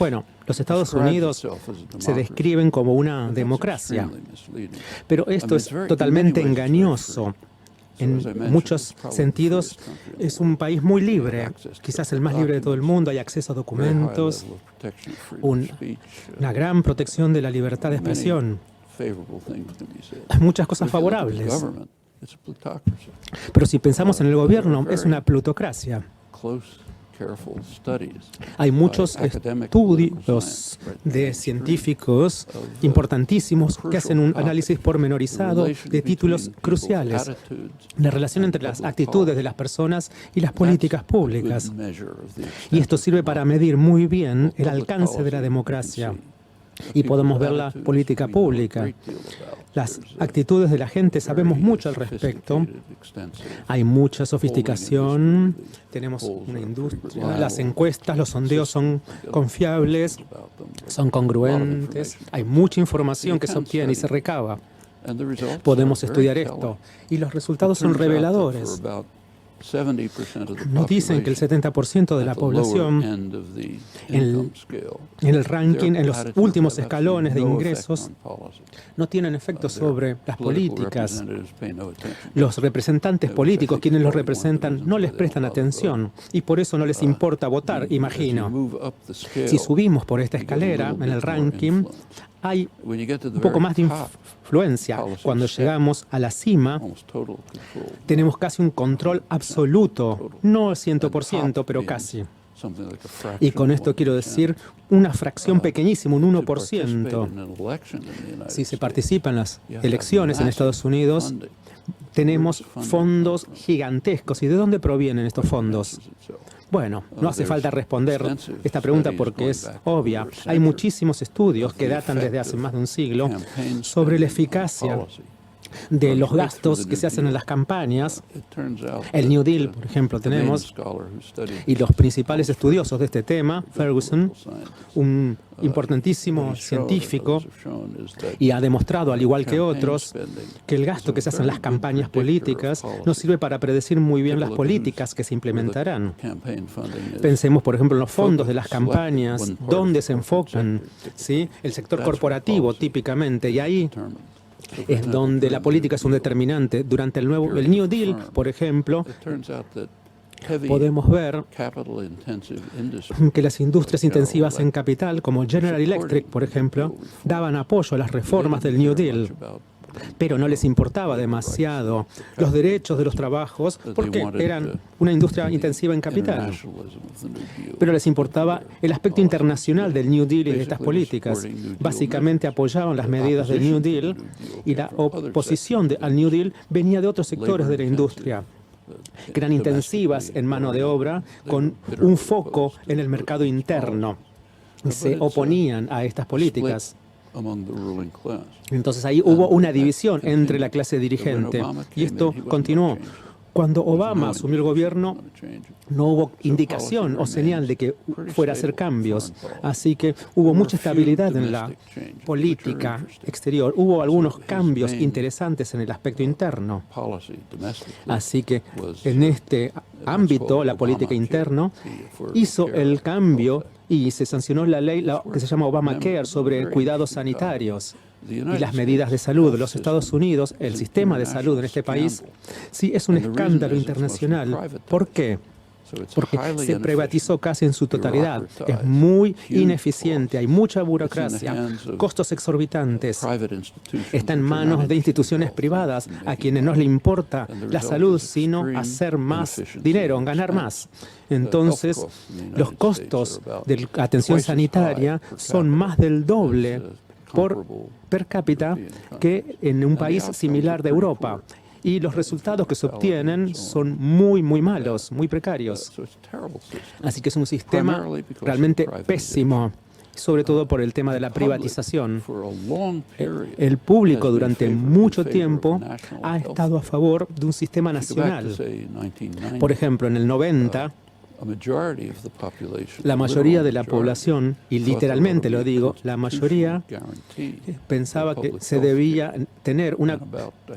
Bueno, los Estados Unidos se describen como una democracia, pero esto es totalmente engañoso. En muchos sentidos es un país muy libre, quizás el más libre de todo el mundo. Hay acceso a documentos, una gran protección de la libertad de expresión. Hay muchas cosas favorables. Pero si pensamos en el gobierno, es una plutocracia. Hay muchos estudios de científicos importantísimos que hacen un análisis pormenorizado de títulos cruciales, la relación entre las actitudes de las personas y las políticas públicas. Y esto sirve para medir muy bien el alcance de la democracia. Y podemos ver la política pública. Las actitudes de la gente, sabemos mucho al respecto. Hay mucha sofisticación, tenemos una industria, las encuestas, los sondeos son confiables, son congruentes, hay mucha información que se obtiene y se recaba. Podemos estudiar esto y los resultados son reveladores. Nos dicen que el 70% de la población en el ranking, en los últimos escalones de ingresos, no tienen efecto sobre las políticas. Los representantes políticos, quienes los representan, no les prestan atención y por eso no les importa votar, imagino. Si subimos por esta escalera en el ranking, hay un poco más de influencia. Cuando llegamos a la cima, tenemos casi un control absoluto, no al 100%, pero casi. Y con esto quiero decir una fracción pequeñísima, un 1%. Si se participa en las elecciones en Estados Unidos, tenemos fondos gigantescos. ¿Y de dónde provienen estos fondos? Bueno, no hace falta responder esta pregunta porque es obvia. Hay muchísimos estudios que datan desde hace más de un siglo sobre la eficacia de los gastos que se hacen en las campañas. El New Deal, por ejemplo, tenemos, y los principales estudiosos de este tema, Ferguson, un importantísimo científico, y ha demostrado, al igual que otros, que el gasto que se hace en las campañas políticas no sirve para predecir muy bien las políticas que se implementarán. Pensemos, por ejemplo, en los fondos de las campañas, dónde se enfocan, ¿sí? El sector corporativo, típicamente, y ahí es donde la política es un determinante. Durante el New Deal, por ejemplo, podemos ver que las industrias intensivas en capital, como General Electric, por ejemplo, daban apoyo a las reformas del New Deal, pero no les importaba demasiado los derechos de los trabajos porque eran una industria intensiva en capital. Pero les importaba el aspecto internacional del New Deal y de estas políticas. Básicamente apoyaban las medidas del New Deal y la oposición al New Deal venía de otros sectores de la industria, que eran intensivas en mano de obra con un foco en el mercado interno y se oponían a estas políticas. Entonces ahí hubo una división entre la clase dirigente y esto continuó. Cuando Obama asumió el gobierno, no hubo indicación o señal de que fuera a hacer cambios. Así que hubo mucha estabilidad en la política exterior. Hubo algunos cambios interesantes en el aspecto interno. Así que en este ámbito, la política interna hizo el cambio y se sancionó la ley que se llama Obamacare sobre cuidados sanitarios y las medidas de salud. Los Estados Unidos, el sistema de salud en este país, sí es un escándalo internacional. ¿Por qué? Porque se privatizó casi en su totalidad. Es muy ineficiente, hay mucha burocracia, costos exorbitantes. Está en manos de instituciones privadas a quienes no les importa la salud, sino hacer más dinero, ganar más. Entonces, los costos de la atención sanitaria son más del doble per cápita que en un país similar de Europa. Y los resultados que se obtienen son muy, muy malos, muy precarios. Así que es un sistema realmente pésimo, sobre todo por el tema de la privatización. El público durante mucho tiempo ha estado a favor de un sistema nacional. Por ejemplo, en el 90, la mayoría de la población, y literalmente lo digo, la mayoría pensaba que se debía tener una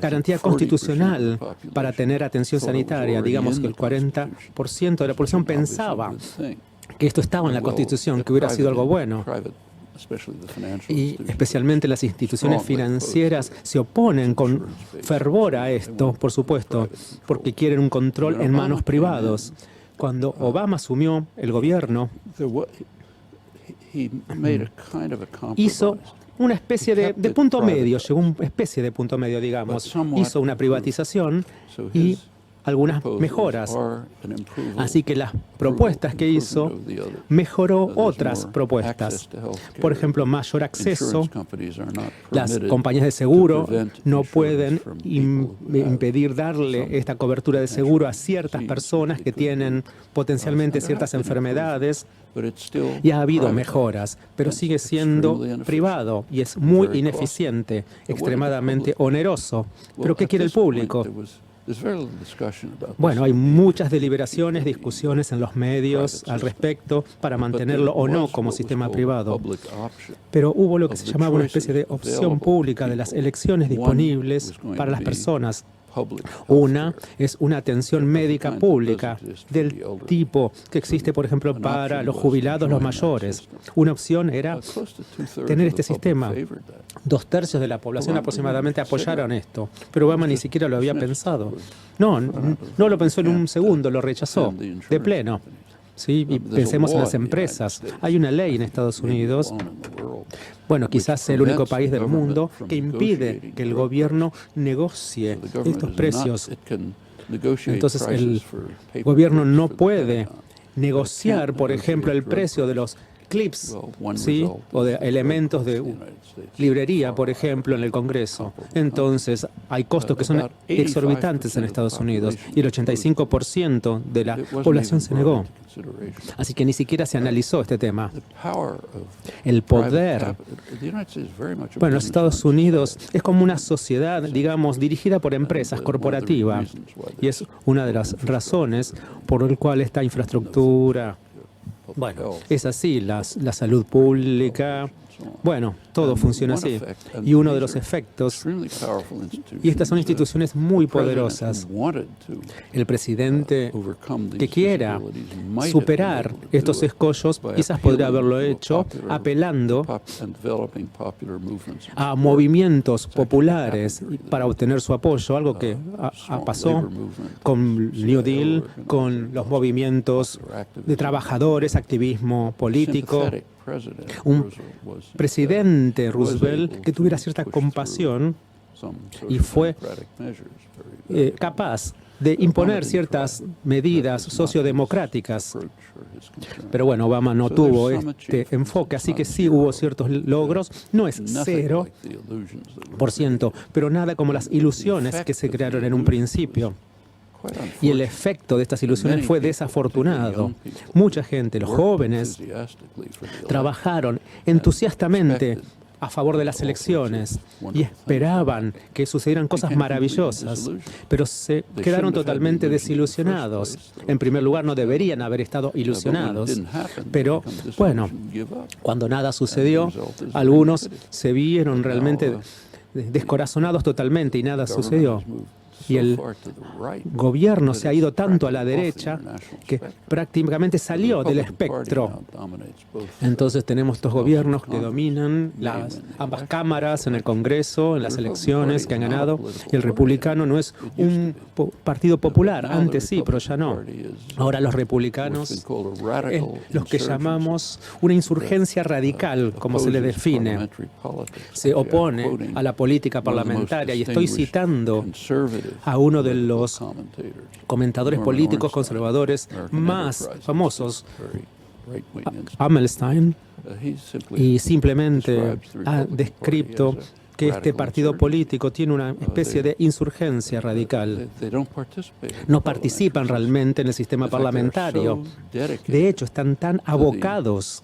garantía constitucional para tener atención sanitaria. Digamos que el 40% de la población pensaba que esto estaba en la Constitución, que hubiera sido algo bueno. Y especialmente las instituciones financieras se oponen con fervor a esto, por supuesto, porque quieren un control en manos privados. Cuando Obama asumió el gobierno, hizo una especie de punto medio, llegó a una especie de punto medio, digamos. Hizo una privatización y algunas mejoras. Así que las propuestas que hizo mejoró otras propuestas. Por ejemplo, mayor acceso. Las compañías de seguro no pueden impedir darle esta cobertura de seguro a ciertas personas que tienen potencialmente ciertas enfermedades. Y ha habido mejoras, pero sigue siendo privado y es muy ineficiente, extremadamente oneroso. ¿Pero qué quiere el público? Bueno, hay muchas deliberaciones, discusiones en los medios al respecto para mantenerlo o no como sistema privado. Pero hubo lo que se llamaba una especie de opción pública de las elecciones disponibles para las personas. Una es una atención médica pública del tipo que existe, por ejemplo, para los jubilados, los mayores. Una opción era tener este sistema. 2/3 de la población aproximadamente apoyaron esto, pero Obama ni siquiera lo había pensado. No lo pensó en un segundo, lo rechazó de pleno. ¿Sí? Y pensemos en las empresas. Hay una ley en Estados Unidos, bueno, quizás el único país del mundo, que impide que el gobierno negocie estos precios. Entonces, el gobierno no puede negociar, por ejemplo, el precio de los clips, ¿sí? O de elementos de librería, por ejemplo, en el Congreso. Entonces, hay costos que son exorbitantes en Estados Unidos y el 85% de la población se negó. Así que ni siquiera se analizó este tema. El poder. Bueno, los Estados Unidos es como una sociedad, digamos, dirigida por empresas, corporativa. Y es una de las razones por la cual esta infraestructura, bueno, es así, la salud pública, bueno, todo funciona así. Y uno de los efectos, y estas son instituciones muy poderosas, el presidente que quiera superar estos escollos, quizás podría haberlo hecho apelando a movimientos populares para obtener su apoyo, algo que pasó con New Deal, con los movimientos de trabajadores, activismo político. Un presidente Roosevelt que tuviera cierta compasión y fue capaz de imponer ciertas medidas sociodemocráticas. Pero bueno, Obama no tuvo este enfoque, así que sí hubo ciertos logros. No es 0%, pero nada como las ilusiones que se crearon en un principio. Y el efecto de estas ilusiones fue desafortunado. Mucha gente, los jóvenes, trabajaron entusiastamente a favor de las elecciones y esperaban que sucedieran cosas maravillosas, pero se quedaron totalmente desilusionados. En primer lugar, no deberían haber estado ilusionados, pero bueno, cuando nada sucedió, algunos se vieron realmente descorazonados totalmente y nada sucedió. Y el gobierno se ha ido tanto a la derecha que prácticamente salió del espectro. Entonces tenemos estos gobiernos que dominan ambas cámaras en el Congreso, en las elecciones que han ganado. Y el republicano no es un partido popular. Antes sí, pero ya no. Ahora los republicanos es los que llamamos una insurgencia radical, como se le define. Se opone a la política parlamentaria. Y estoy citando a uno de los comentadores políticos conservadores más famosos, Amelstein, y simplemente ha descrito que este partido político tiene una especie de insurgencia radical. No participan realmente en el sistema parlamentario. De hecho, están tan abocados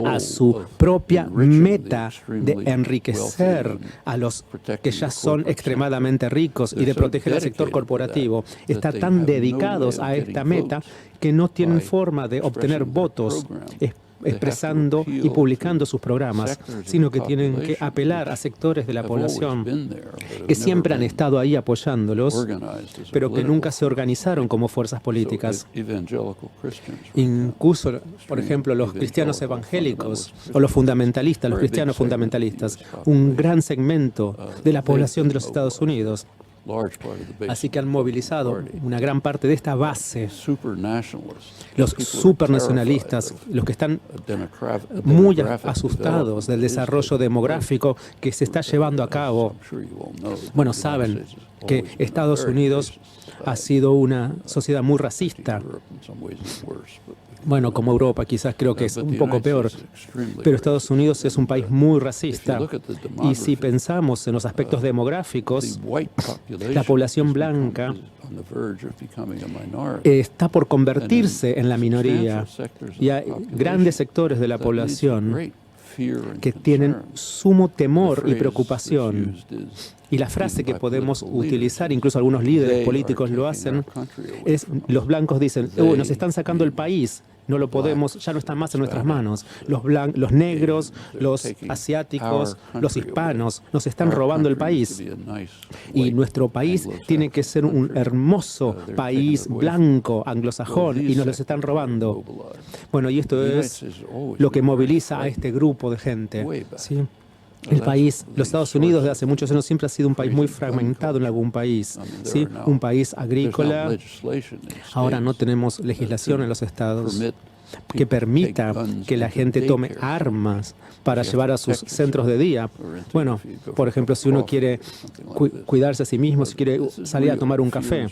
a su propia meta de enriquecer a los que ya son extremadamente ricos y de proteger al sector corporativo. Están tan dedicados a esta meta que no tienen forma de obtener votos expresando y publicando sus programas, sino que tienen que apelar a sectores de la población que siempre han estado ahí apoyándolos, pero que nunca se organizaron como fuerzas políticas. Incluso, por ejemplo, los cristianos evangélicos o los fundamentalistas, los cristianos fundamentalistas, un gran segmento de la población de los Estados Unidos. Así que han movilizado una gran parte de esta base. Los supernacionalistas, los que están muy asustados del desarrollo demográfico que se está llevando a cabo. Bueno, saben que Estados Unidos ha sido una sociedad muy racista. Bueno, como Europa, quizás creo que es un poco peor, pero Estados Unidos es un país muy racista. Y si pensamos en los aspectos demográficos, la población blanca está por convertirse en la minoría. Y hay grandes sectores de la población que tienen sumo temor y preocupación. Y la frase que podemos utilizar, incluso algunos líderes políticos lo hacen, es: los blancos dicen, nos están sacando el país, no lo podemos, ya no está más en nuestras manos. Los negros, los asiáticos, los hispanos nos están robando el país. Y nuestro país tiene que ser un hermoso país blanco, anglosajón, y nos los están robando. Bueno, y esto es lo que moviliza a este grupo de gente, ¿sí? El país, los Estados Unidos, de hace muchos años siempre ha sido un país muy fragmentado en algún país, ¿sí? Un país agrícola. Ahora no tenemos legislación en los estados que permita que la gente tome armas para llevar a sus centros de día. Bueno, por ejemplo, si uno quiere cuidarse a sí mismo, si quiere salir a tomar un café.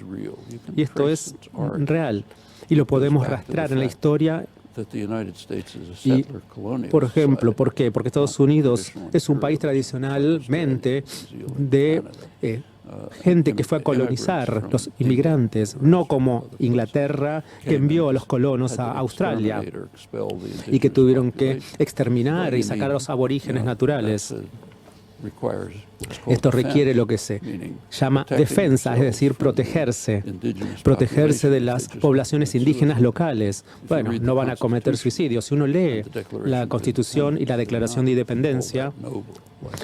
Y esto es real. Y lo podemos rastrear en la historia. Y, por ejemplo, ¿por qué? Porque Estados Unidos es un país tradicionalmente de gente que fue a colonizar, los inmigrantes, no como Inglaterra, que envió a los colonos a Australia y que tuvieron que exterminar y sacar a los aborígenes naturales. Esto requiere lo que se llama defensa, es decir, protegerse de las poblaciones indígenas locales. Bueno, no van a cometer suicidio. Si uno lee la Constitución y la Declaración de Independencia,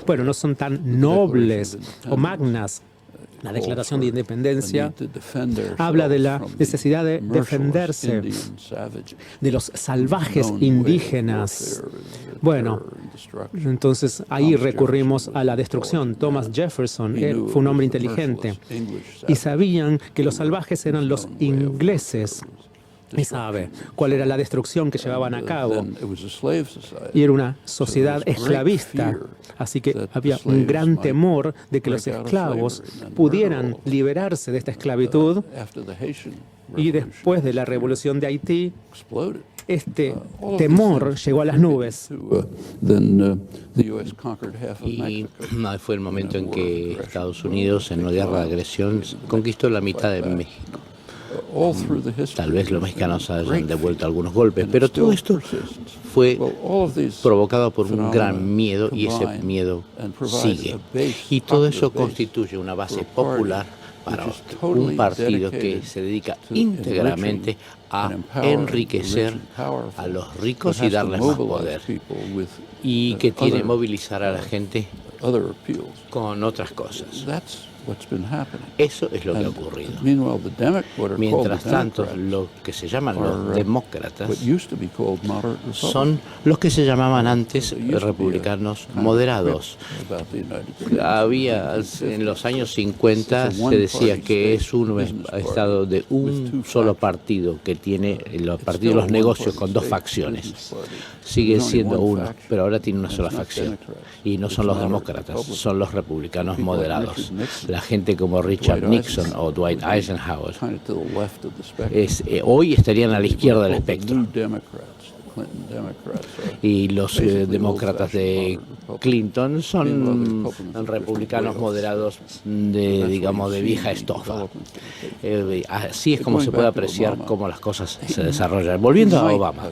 bueno, no son tan nobles o magnas. La Declaración de Independencia habla de la necesidad de defenderse de los salvajes indígenas. Bueno, entonces ahí recurrimos a la destrucción. Thomas Jefferson fue un hombre inteligente y sabían que los salvajes eran los ingleses. Y sabe cuál era la destrucción que llevaban a cabo. Y era una sociedad esclavista. Así que había un gran temor de que los esclavos pudieran liberarse de esta esclavitud. Y después de la revolución de Haití, este temor llegó a las nubes. Y fue el momento en que Estados Unidos, en una guerra de agresión, conquistó la mitad de México. Tal vez los mexicanos hayan devuelto algunos golpes, pero todo esto fue provocado por un gran miedo y ese miedo sigue. Y todo eso constituye una base popular para un partido que se dedica íntegramente a enriquecer a los ricos y darles más poder y que tiene que movilizar a la gente con otras cosas. Eso es lo que ha ocurrido. Mientras tanto, lo que se llaman los demócratas son los que se llamaban antes republicanos moderados. En los años 50 se decía que es un estado de un solo partido que tiene el partido de los negocios con dos facciones. Sigue siendo uno, pero ahora tiene una sola facción. Y no son los demócratas, son los republicanos moderados. La gente como Richard Nixon o Dwight Eisenhower hoy estarían a la izquierda del espectro. Y los demócratas de Clinton son republicanos moderados de vieja estofa. Así es como se puede apreciar cómo las cosas se desarrollan. Volviendo a Obama,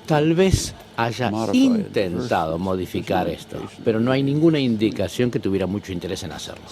tal vez haya intentado modificar esto, pero no hay ninguna indicación que tuviera mucho interés en hacerlo.